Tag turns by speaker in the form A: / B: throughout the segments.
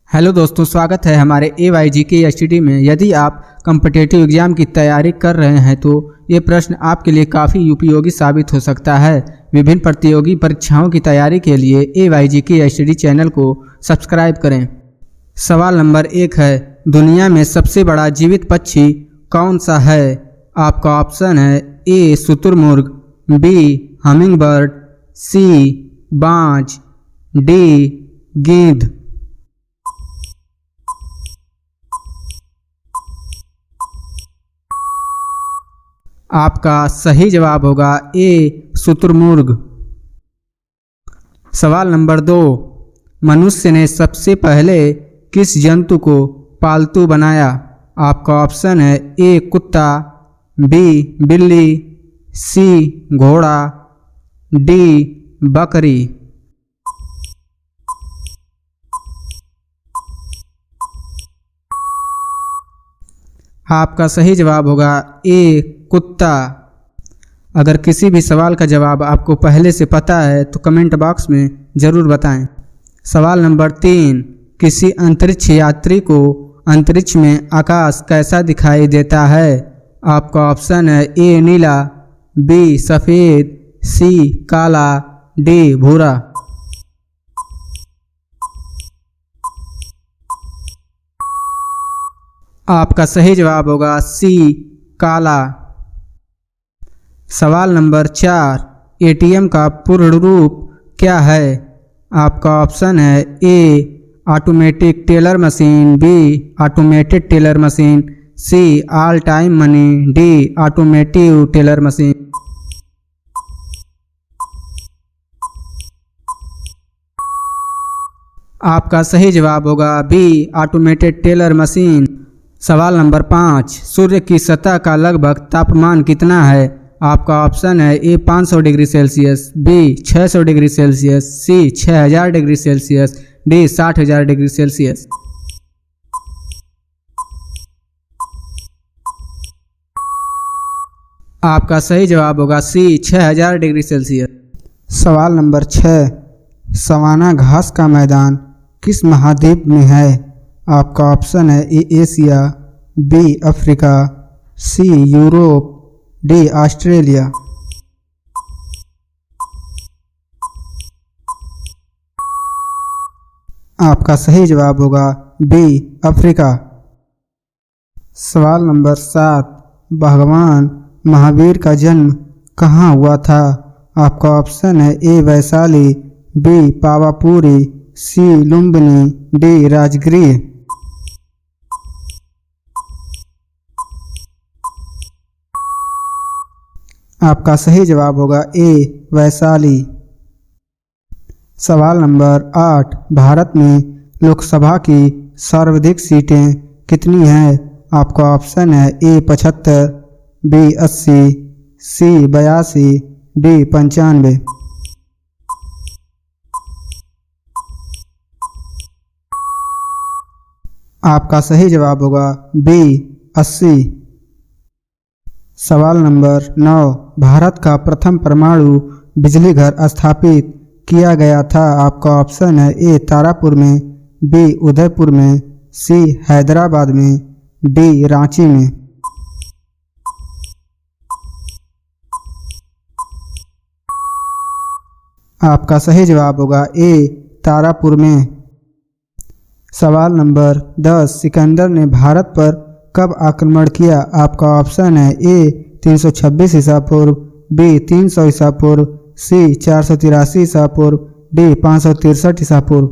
A: Hello दोस्तों, स्वागत है हमारे AYGK में। यदि आप कम्पिटिटिव एग्जाम की तैयारी कर रहे हैं तो ये प्रश्न आपके लिए काफ़ी उपयोगी साबित हो सकता है। विभिन्न प्रतियोगी परीक्षाओं की तैयारी के लिए AYGK चैनल को सब्सक्राइब करें। सवाल नंबर 1 है, दुनिया में सबसे बड़ा जीवित पक्षी कौन सा है? आपका ऑप्शन है A शुतुरमुर्ग, B हमिंगबर्ड, C बाज, D गेंद। आपका सही जवाब होगा A शुतुरमुर्ग। सवाल नंबर 2, मनुष्य ने सबसे पहले किस जंतु को पालतू बनाया? आपका ऑप्शन है A कुत्ता, B बिल्ली, C घोड़ा, D बकरी। आपका सही जवाब होगा A कुत्ता। अगर किसी भी सवाल का जवाब आपको पहले से पता है तो कमेंट बॉक्स में ज़रूर बताएं। सवाल नंबर 3, किसी अंतरिक्ष यात्री को अंतरिक्ष में आकाश कैसा दिखाई देता है? आपका ऑप्शन है A नीला, B सफ़ेद, C काला, D भूरा। आपका सही जवाब होगा C काला। सवाल नंबर 4, ATM का पूर्ण रूप क्या है? आपका ऑप्शन है A automatic teller machine, B automated teller machine, C all time money, D automotive teller machine. आपका सही जवाब होगा B ऑटोमेटेड टेलर मशीन। सवाल नंबर 5, सूर्य की सतह का लगभग तापमान कितना है? आपका ऑप्शन है A 500 degree Celsius, B 600 degree Celsius, C 6000 degree Celsius, D 60000 degree Celsius. आपका सही जवाब होगा C 6000 डिग्री सेल्सियस। सवाल नंबर 6, सवाना घास का मैदान किस महाद्वीप में है? आपका ऑप्शन है A Asia, B Africa, C Europe, D Australia. आपका सही जवाब होगा B अफ्रीका। सवाल नंबर 7, भगवान महावीर का जन्म कहाँ हुआ था? आपका ऑप्शन है A Vaishali, B Pawapuri, C Lumbini, D Rajgriha. आपका सही जवाब होगा A वैशाली। सवाल नंबर 8, भारत में लोकसभा की सर्वाधिक सीटें कितनी हैं? आपका ऑप्शन है A 75, B 80, C 82, D 95। आपका सही जवाब होगा B 80। सवाल नंबर 9, भारत का प्रथम परमाणु बिजली घर स्थापित किया गया था? आपका ऑप्शन है A तारापुर में, B उदयपुर में, C हैदराबाद में, D रांची में। आपका सही जवाब होगा A तारापुर में। सवाल नंबर 10, सिकंदर ने भारत पर कब आक्रमण किया? आपका ऑप्शन है A 326 ईसा पूर्व, B 300 ईसा पूर्व, C 483 ईसा पूर्व, D 563 ईसा पूर्व।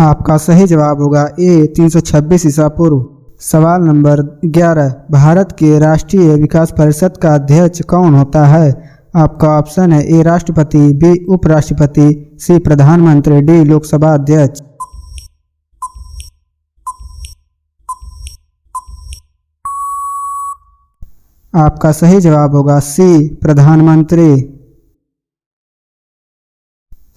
A: आपका सही जवाब होगा A 326 ईसा पूर्व। सवाल नंबर 11, भारत के राष्ट्रीय विकास परिषद का अध्यक्ष कौन होता है? आपका ऑप्शन है A राष्ट्रपति, B उपराष्ट्रपति, C प्रधानमंत्री, D लोकसभा अध्यक्ष। आपका सही जवाब होगा C प्रधानमंत्री।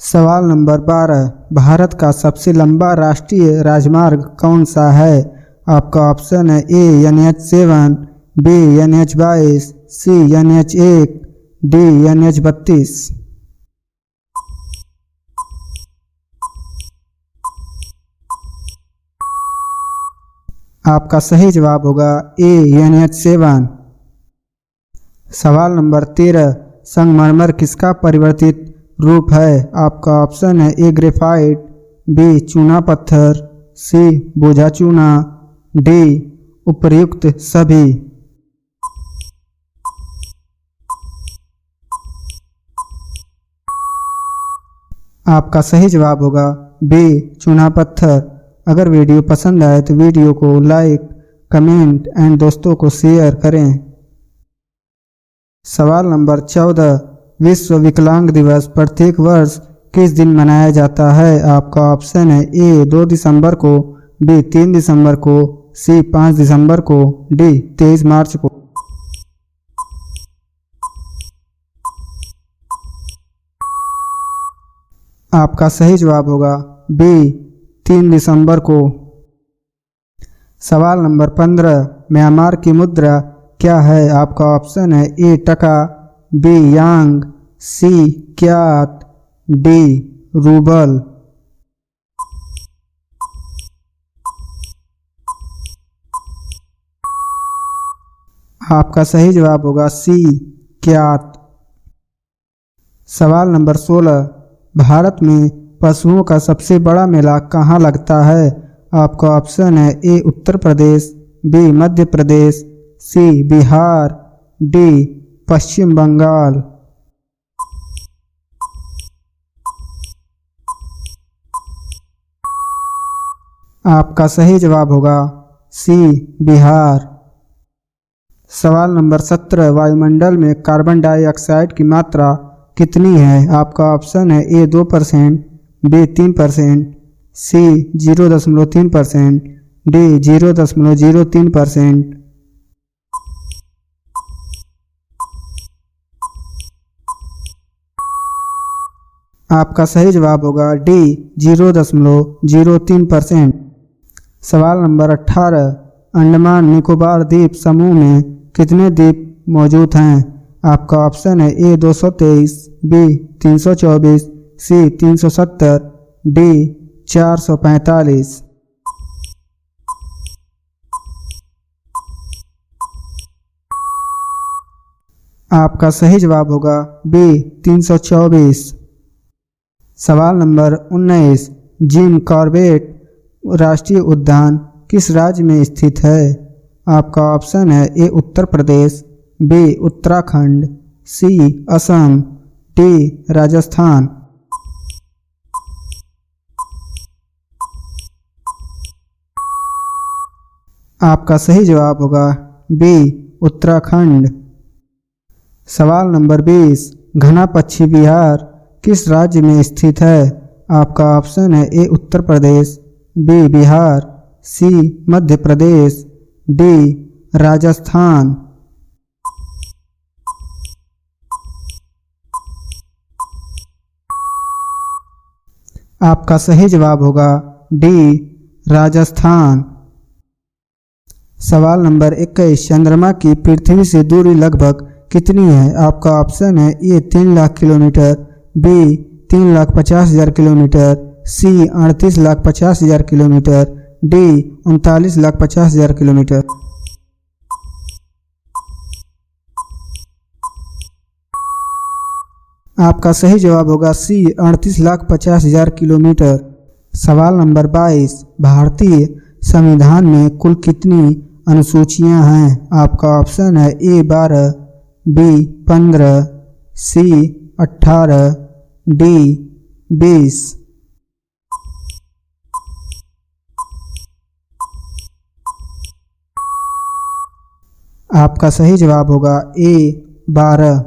A: सवाल नंबर 12, भारत का सबसे लंबा राष्ट्रीय राजमार्ग कौन सा है? आपका ऑप्शन है A NH7, B NH22, C NH1, D NH-32। आपका सही जवाब होगा ए NH-7। सवाल नंबर 13, संगमरमर किसका परिवर्तित रूप है? आपका ऑप्शन है ए ग्रेफाइट, बी चूना पत्थर, सी बोझा चूना, डी उपर्युक्त सभी। आपका सही जवाब होगा बी चूना पत्थर। अगर वीडियो पसंद आए तो वीडियो को लाइक, कमेंट एंड दोस्तों को शेयर करें। सवाल नंबर 14, विश्व विकलांग दिवस प्रत्येक वर्ष किस दिन मनाया जाता है? आपका ऑप्शन है ए 2 दिसंबर को, बी 3 दिसंबर को, सी 5 दिसंबर को, डी 23 मार्च को। आपका सही जवाब होगा बी 3 दिसंबर को। सवाल नंबर 15, म्यांमार की मुद्रा क्या है? आपका ऑप्शन है ए टका, बी यांग, सी क्यात, डी रूबल। आपका सही जवाब होगा सी क्यात। सवाल नंबर 16, भारत में पशुओं का सबसे बड़ा मेला कहाँ लगता है? आपका ऑप्शन है ए उत्तर प्रदेश, बी मध्य प्रदेश, सी बिहार, डी पश्चिम बंगाल। आपका सही जवाब होगा सी बिहार। सवाल नंबर 17, वायुमंडल में कार्बन डाइऑक्साइड की मात्रा कितनी है? आपका ऑप्शन है ए 2%, बी 3%, सी 0.3%, डी 0.03%। आपका सही जवाब होगा डी 0.03%। सवाल नंबर 18, अंडमान निकोबार द्वीप समूह में कितने द्वीप मौजूद हैं? आपका ऑप्शन है ए 223, बी 324, सी 370, डी 445। आपका सही जवाब होगा बी 324। सवाल नंबर 19, जिम कॉर्बेट राष्ट्रीय उद्यान किस राज्य में स्थित है? आपका ऑप्शन है ए उत्तर प्रदेश, बी उत्तराखंड, सी असम, डी राजस्थान। आपका सही जवाब होगा बी उत्तराखंड। सवाल नंबर 20, घना पक्षी विहार किस राज्य में स्थित है? आपका ऑप्शन है ए उत्तर प्रदेश, बी बिहार, सी मध्य प्रदेश, डी राजस्थान। आपका सही जवाब होगा डी राजस्थान। सवाल नंबर 21, चंद्रमा की पृथ्वी से दूरी लगभग कितनी है? आपका ऑप्शन है ए 3 लाख किलोमीटर, बी 3,50,000 किलोमीटर, सी 38,50,000 किलोमीटर, डी 39,50,000 किलोमीटर। आपका सही जवाब होगा सी 38,50,000 किलोमीटर। सवाल नंबर 22, भारतीय संविधान में कुल कितनी अनुसूचियां हैं? आपका ऑप्शन है ए 12, बी 15, सी 18, डी 20। आपका सही जवाब होगा ए 12।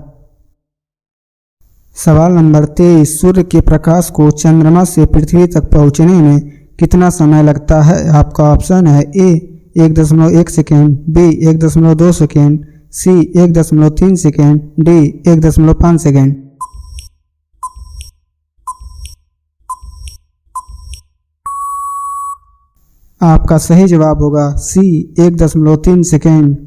A: सवाल नंबर 23, सूर्य के प्रकाश को चंद्रमा से पृथ्वी तक पहुंचने में कितना समय लगता है? आपका ऑप्शन है ए 1.1 सेकेंड, बी 1.2 सेकेंड, सी 1.3 सेकेंड, डी 1.5 सेकेंड। आपका सही जवाब होगा सी 1.3 सेकेंड।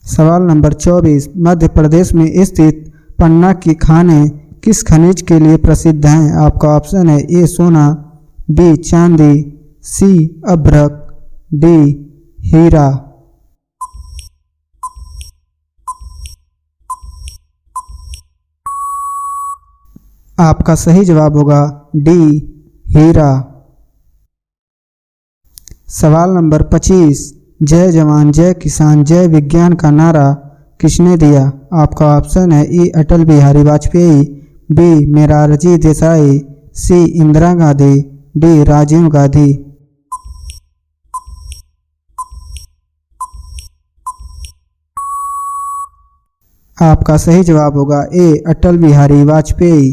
A: सवाल नंबर 24, मध्य प्रदेश में स्थित पन्ना के खाने किस खनिज के लिए प्रसिद्ध हैं? आपका ऑप्शन है ए सोना, बी चांदी, सी अभ्रक, डी हीरा। आपका सही जवाब होगा डी हीरा। सवाल नंबर 25, जय जवान जय किसान जय विज्ञान का नारा किसने दिया? आपका ऑप्शन है ए अटल बिहारी वाजपेयी, बी मोरारजी देसाई, सी इंदिरा गांधी, डी राजीव गांधी। आपका सही जवाब होगा ए अटल बिहारी वाजपेयी।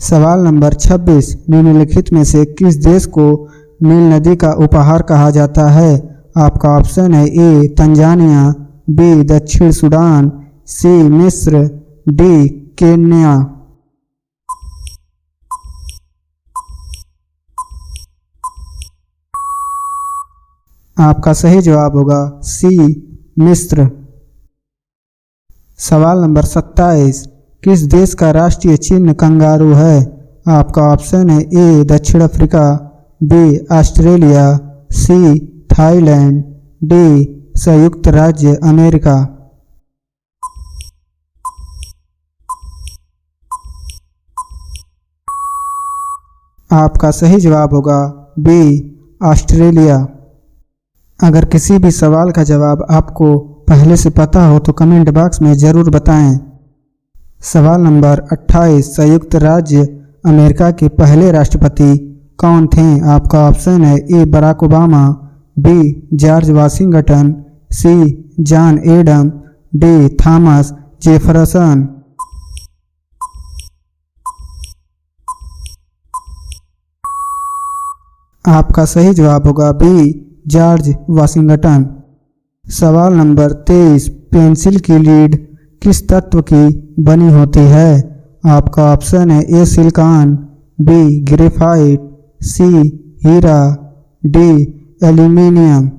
A: सवाल नंबर 26, निम्नलिखित में से किस देश को नील नदी का उपहार कहा जाता है? आपका ऑप्शन है ए तंजानिया, बी दक्षिण सूडान, सी मिस्र, डी केन्या। आपका सही जवाब होगा सी मिस्र। सवाल नंबर 27, किस देश का राष्ट्रीय चिन्ह कंगारू है? आपका ऑप्शन है ए दक्षिण Africa, B Australia, C Thailand, D संयुक्त राज्य अमेरिका। आपका सही जवाब होगा बी ऑस्ट्रेलिया। अगर किसी भी सवाल का जवाब आपको पहले से पता हो तो कमेंट बॉक्स में ज़रूर बताएं। सवाल नंबर 28, संयुक्त राज्य अमेरिका के पहले राष्ट्रपति कौन थे? आपका ऑप्शन है A Barack Obama, B George Washington, C John Adam, D Thomas Jefferson. आपका सही जवाब होगा बी जॉर्ज वाशिंगटन। सवाल नंबर 23, पेंसिल की लीड किस तत्व की बनी होती है? आपका ऑप्शन है A silicon, B graphite, C हीरा, डी एल्यूमिनियम।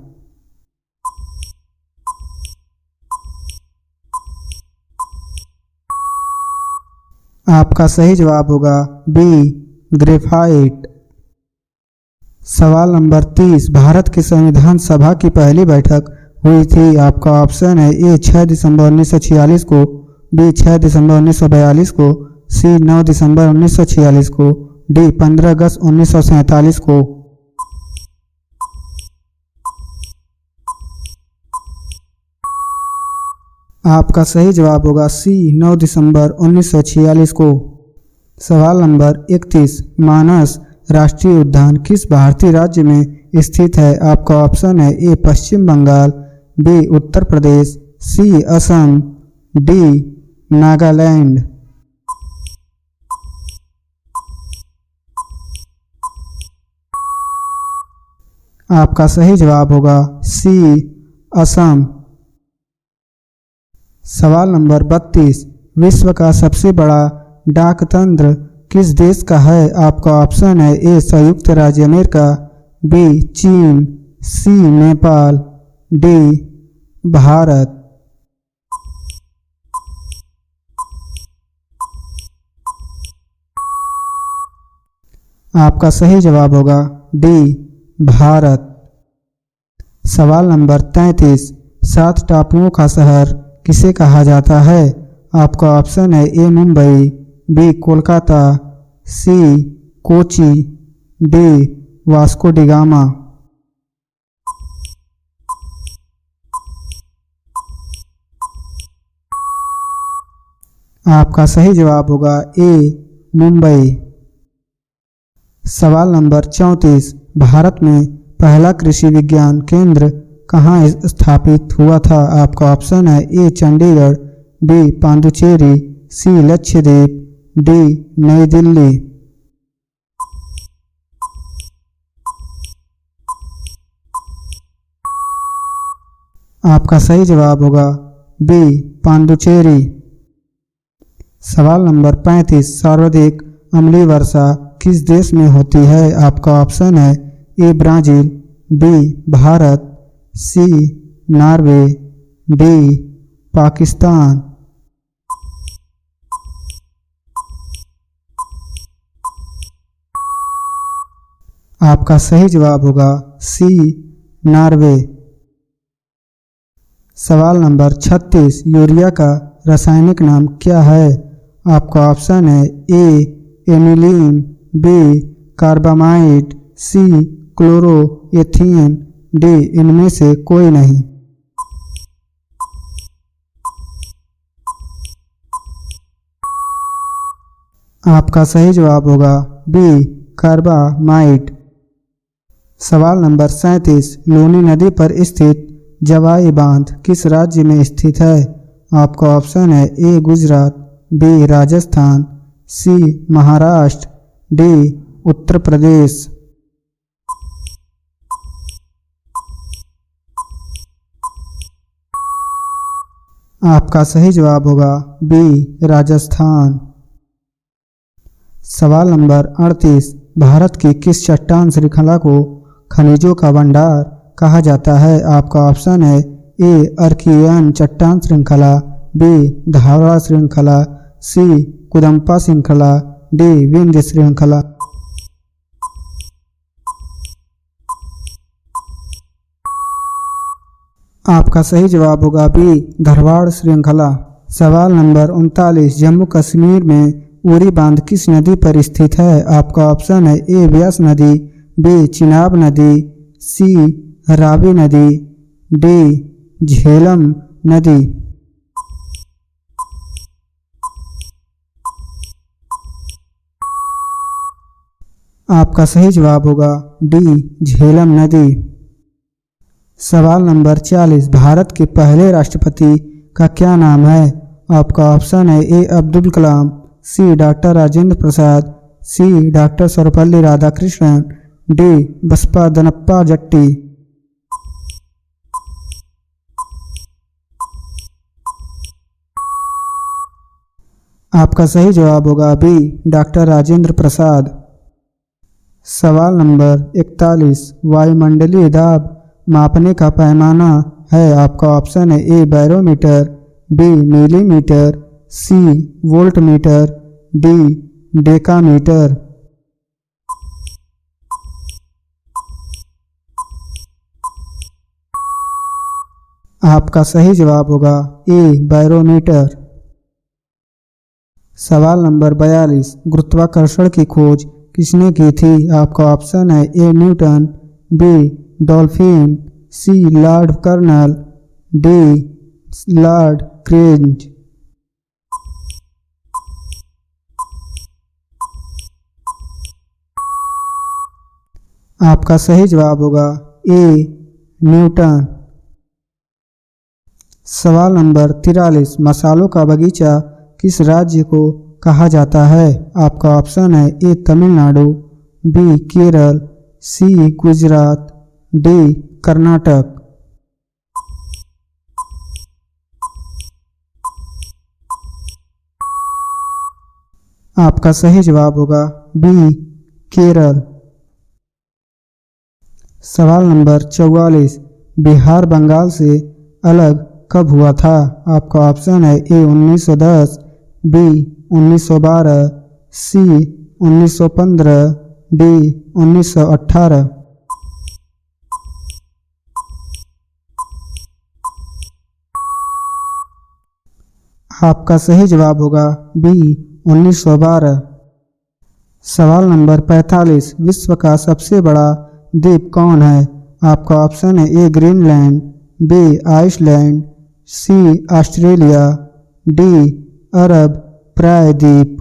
A: आपका सही जवाब होगा बी ग्रेफाइट। सवाल नंबर 30, भारत की संविधान सभा की पहली बैठक हुई थी? आपका ऑप्शन है ए 6 दिसंबर 1946 को, बी 6 दिसंबर 1942 को, सी 9 दिसंबर 1946 को, डी 15 अगस्त 1947 को। आपका सही जवाब होगा सी 9 दिसंबर 1946 को। सवाल नंबर 31, मानस राष्ट्रीय उद्यान किस भारतीय राज्य में स्थित है? आपका ऑप्शन है ए पश्चिम बंगाल, बी उत्तर प्रदेश, सी असम, डी नागालैंड। आपका सही जवाब होगा सी असम। सवाल नंबर 32, विश्व का सबसे बड़ा डाक तंत्र किस देश का है? आपका ऑप्शन है ए संयुक्त राज्य अमेरिका, बी चीन, सी नेपाल, डी भारत। आपका सही जवाब होगा डी भारत। सवाल नंबर 33, 7 टापुओं का शहर किसे कहा जाता है? आपका ऑप्शन है ए मुंबई, बी कोलकाता, सी कोची, डी वास्को डिगामा। आपका सही जवाब होगा ए मुंबई। सवाल नंबर 34, भारत में पहला कृषि विज्ञान केंद्र कहाँ स्थापित हुआ था? आपका ऑप्शन है ए चंडीगढ़, बी पांडुचेरी, सी लक्षद्वीप, डी नई दिल्ली। आपका सही जवाब होगा बी पांडुचेरी। सवाल नंबर 35, सर्वाधिक अम्लीय वर्षा किस देश में होती है? आपका ऑप्शन है A Brazil, B Bharat, C Norway, D Pakistan. आपका सही जवाब होगा सी नॉर्वे। सवाल नंबर 36, यूरिया का रासायनिक नाम क्या है? आपका ऑप्शन है A aniline, B carbamide, C chloroethane, D इनमें से कोई नहीं। आपका सही जवाब होगा बी कार्बामाइड। सवाल नंबर 37, लूनी नदी पर स्थित जवाई बांध किस राज्य में स्थित है? आपका ऑप्शन है ए गुजरात, बी राजस्थान, सी महाराष्ट्र, डी उत्तर प्रदेश। आपका सही जवाब होगा बी राजस्थान। सवाल नंबर 38, भारत की किस चट्टान श्रृंखला को खनिजों का भंडार कहा जाता है? आपका ऑप्शन है ए अर्कियन चट्टान श्रृंखला, बी धावड़ा श्रृंखला, सी कुदम्पा श्रृंखला, डी विंध्य श्रृंखला। आपका सही जवाब होगा बी धारवाड़ श्रृंखला। सवाल नंबर 39, जम्मू कश्मीर में उरी बांध किस नदी पर स्थित है? आपका ऑप्शन है ए व्यास नदी, बी चिनाब नदी, सी रावी नदी, डी झेलम नदी। आपका सही जवाब होगा डी झेलम नदी। सवाल नंबर 40, भारत के पहले राष्ट्रपति का क्या नाम है? आपका ऑप्शन है ए अब्दुल कलाम, सी डॉक्टर राजेंद्र प्रसाद, सी डॉक्टर सर्वपल्ली राधाकृष्णन, डी बसपा दनप्पा जट्टी। आपका सही जवाब होगा बी डॉक्टर राजेंद्र प्रसाद। सवाल नंबर 41, वायुमंडलीय दाब मापने का पैमाना है? आपका ऑप्शन है ए बैरोमीटर, बी मिलीमीटर, सी वोल्टमीटर, डी डेकामीटर। आपका सही जवाब होगा ए बैरोमीटर। सवाल नंबर 42, गुरुत्वाकर्षण की खोज किसने की थी? आपका ऑप्शन है A Newton, B dolphin, C lord colonel, D lord क्रेंज। आपका सही जवाब होगा ए न्यूटन। सवाल नंबर 43, मसालों का बगीचा किस राज्य को कहा जाता है? आपका ऑप्शन है ए तमिलनाडु, बी केरल, सी गुजरात, डी कर्नाटक। आपका सही जवाब होगा बी केरल। सवाल नंबर 44, बिहार बंगाल से अलग कब हुआ था? आपका ऑप्शन है ए 1910, बी 1912, सी 1915, डी 1918। आपका सही जवाब होगा बी 1912। सवाल नंबर 45, विश्व का सबसे बड़ा द्वीप कौन है? आपका ऑप्शन है ए ग्रीनलैंड, बी आइसलैंड, सी ऑस्ट्रेलिया, डी अरब प्रायद्वीप।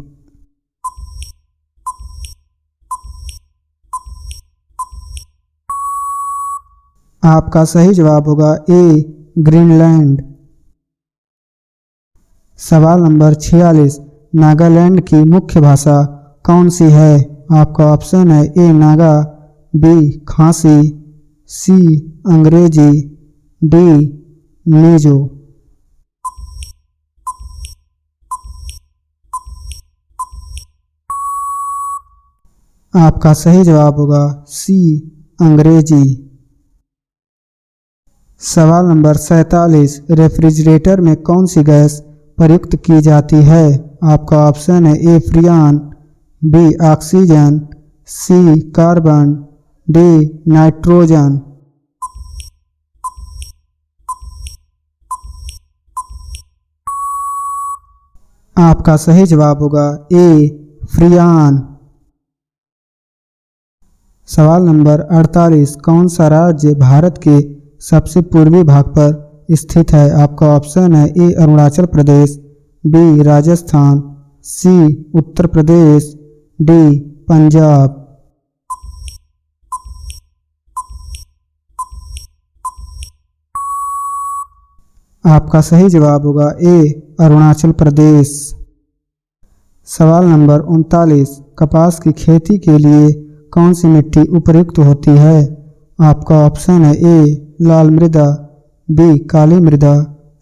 A: आपका सही जवाब होगा ए ग्रीनलैंड। सवाल नंबर 46, नागालैंड की मुख्य भाषा कौन सी है? आपका ऑप्शन है ए नागा, बी खासी, सी अंग्रेजी, डी मिजो। आपका सही जवाब होगा सी अंग्रेजी। सवाल नंबर 47, रेफ्रिजरेटर में कौन सी गैस प्रयुक्त की जाती है? आपका ऑप्शन है ए फ्रियान, बी ऑक्सीजन, सी कार्बन, डी नाइट्रोजन। आपका सही जवाब होगा ए फ्रियान। सवाल नंबर 48, कौन सा राज्य भारत के सबसे पूर्वी भाग पर स्थित है? आपका ऑप्शन है ए अरुणाचल प्रदेश, बी राजस्थान, सी उत्तर प्रदेश, डी पंजाब। आपका सही जवाब होगा ए अरुणाचल प्रदेश। सवाल नंबर 39, कपास की खेती के लिए कौन सी मिट्टी उपयुक्त होती है? आपका ऑप्शन है ए लाल मृदा, बी काली मृदा,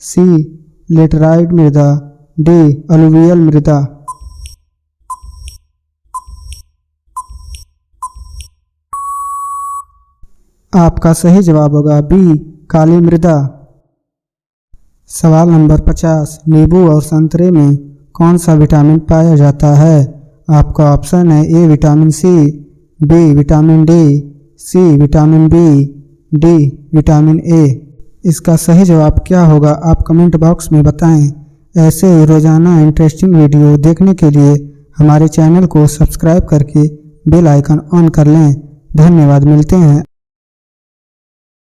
A: सी लेटराइट मृदा, डी अलुवियल मृदा। आपका सही जवाब होगा बी काली मृदा। सवाल नंबर 50, नींबू और संतरे में कौन सा विटामिन पाया जाता है? आपका ऑप्शन है A vitamin C, B vitamin D, C vitamin B, D vitamin A. इसका सही जवाब क्या होगा आप कमेंट बॉक्स में बताएं। ऐसे ही रोजाना इंटरेस्टिंग वीडियो देखने के लिए हमारे चैनल को सब्सक्राइब करके बेल आइकन ऑन कर लें। धन्यवाद, मिलते हैं